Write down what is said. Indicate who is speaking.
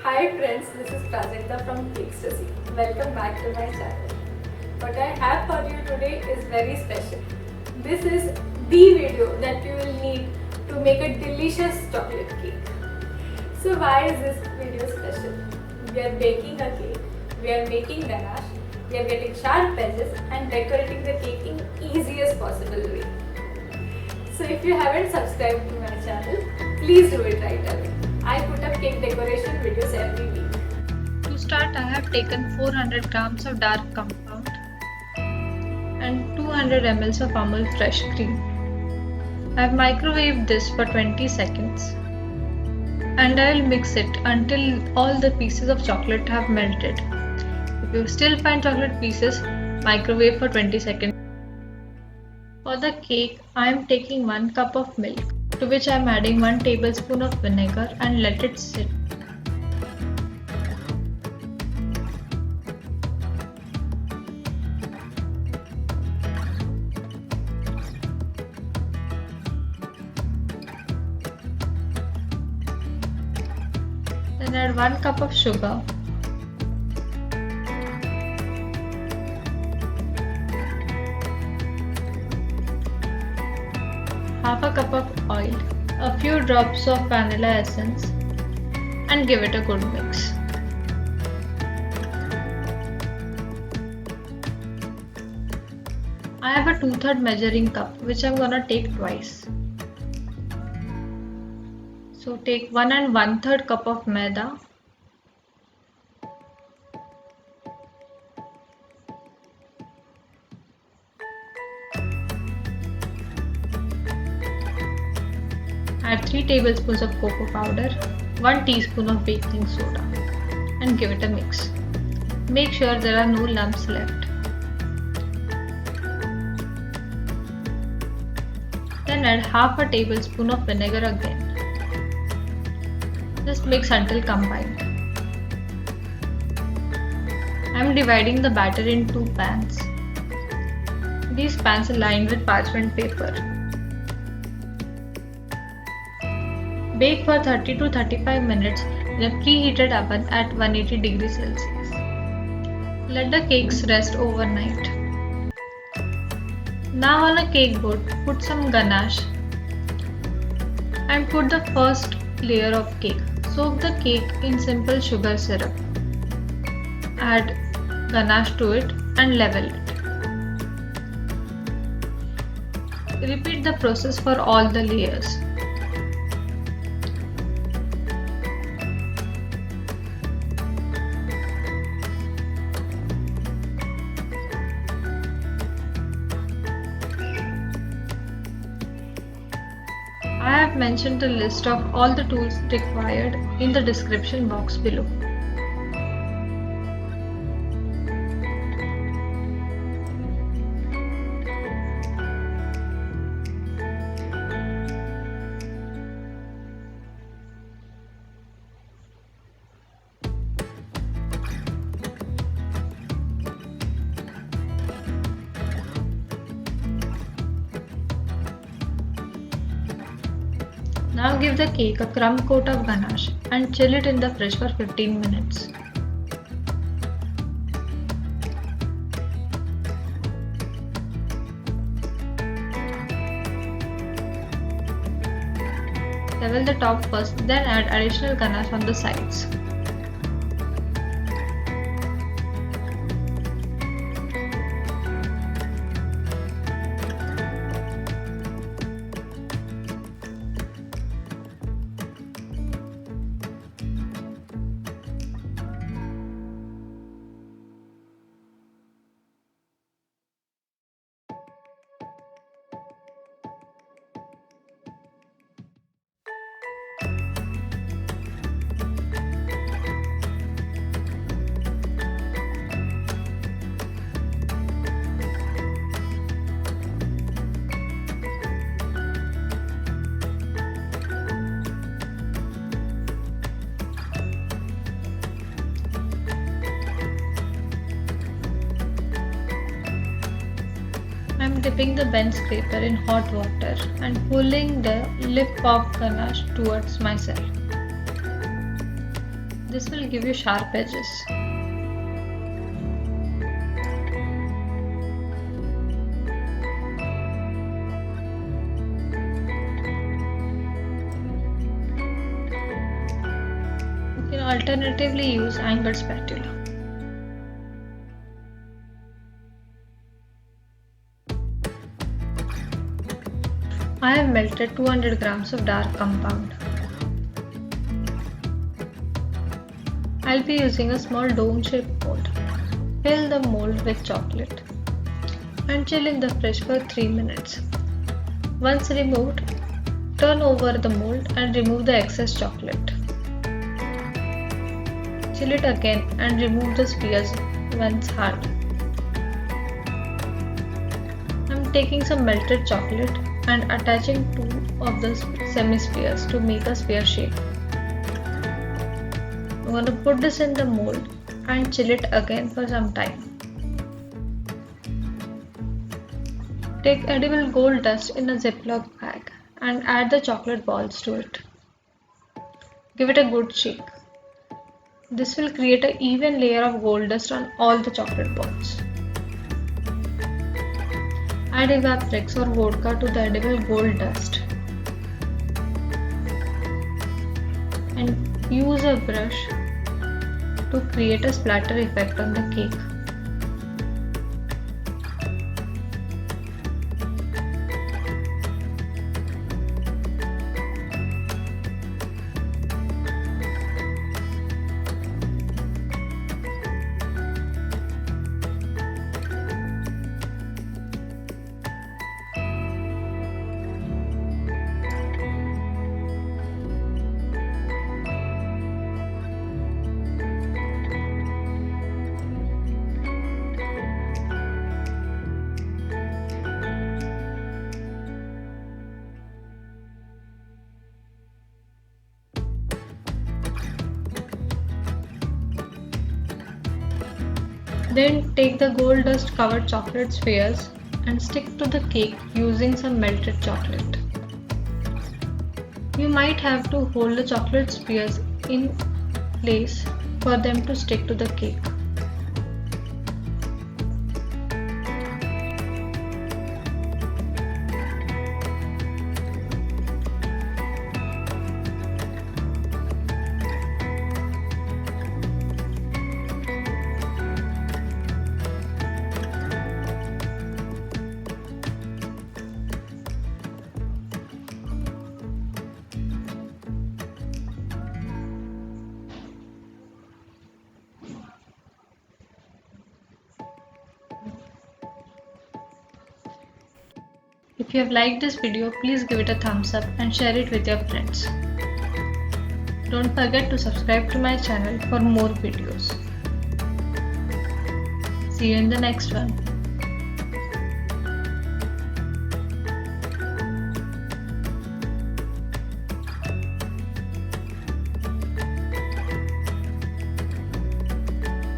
Speaker 1: Hi friends, this is Prajakta from Caketasty. Welcome back to my channel. What I have for you today is very special. This is the video that you will need to make a delicious chocolate cake. So why is this video special? We are baking a cake, we are making ganache, we are getting sharp edges and decorating the cake in easiest possible way. So if you haven't subscribed to my channel, please do it right away. I put up cake decoration videos every week.
Speaker 2: To start, I have taken 400 grams of dark compound and 200 ml of Amul fresh cream. I have microwaved this for 20 seconds and I will mix it until all the pieces of chocolate have melted. If you still find chocolate pieces, microwave for 20 seconds. For the cake, I am taking 1 cup of milk, to which I am adding 1 tablespoon of vinegar and let it sit. Then add 1 cup of sugar, half a cup of oil, a few drops of vanilla essence and give it a good mix. I have a 2/3 measuring cup which I'm gonna take twice. So take 1 and 1/3 cup of maida, add 3 tablespoons of cocoa powder, 1 teaspoon of baking soda and give it a mix. Make sure there are no lumps left. Then add half a tablespoon of vinegar again. Just mix until combined. I am dividing the batter in 2 pans. These pans are lined with parchment paper. Bake for 30 to 35 minutes in a preheated oven at 180 degrees Celsius. Let the cakes rest overnight. Now on a cake board, put some ganache and put the first layer of cake. Soak the cake in simple sugar syrup. Add ganache to it and level it. Repeat the process for all the layers. I have mentioned the list of all the tools required in the description box below. Now give the cake a crumb coat of ganache and chill it in the fridge for 15 minutes. Level the top first, then add additional ganache on the sides. I am dipping the bench scraper in hot water and pulling the lip of ganache towards myself. This will give you sharp edges. You can alternatively use angled spatula. I have melted 200 grams of dark compound. I'll be using a small dome-shaped mold. Fill the mold with chocolate and chill in the fridge for 3 minutes. Once removed, turn over the mold and remove the excess chocolate. Chill it again and remove the spheres once hard. I'm taking some melted chocolate and attaching two of the semi-spheres to make a sphere shape. I'm going to put this in the mold and chill it again for some time. Take edible gold dust in a Ziploc bag and add the chocolate balls to it. Give it a good shake. This will create an even layer of gold dust on all the chocolate balls. Add evaporex or vodka to the edible gold dust and use a brush to create a splatter effect on the cake. Then take the gold dust covered chocolate spheres and stick to the cake using some melted chocolate. You might have to hold the chocolate spheres in place for them to stick to the cake. If you have liked this video, please give it a thumbs up and share it with your friends. Don't forget to subscribe to my channel for more videos. See you in the next one.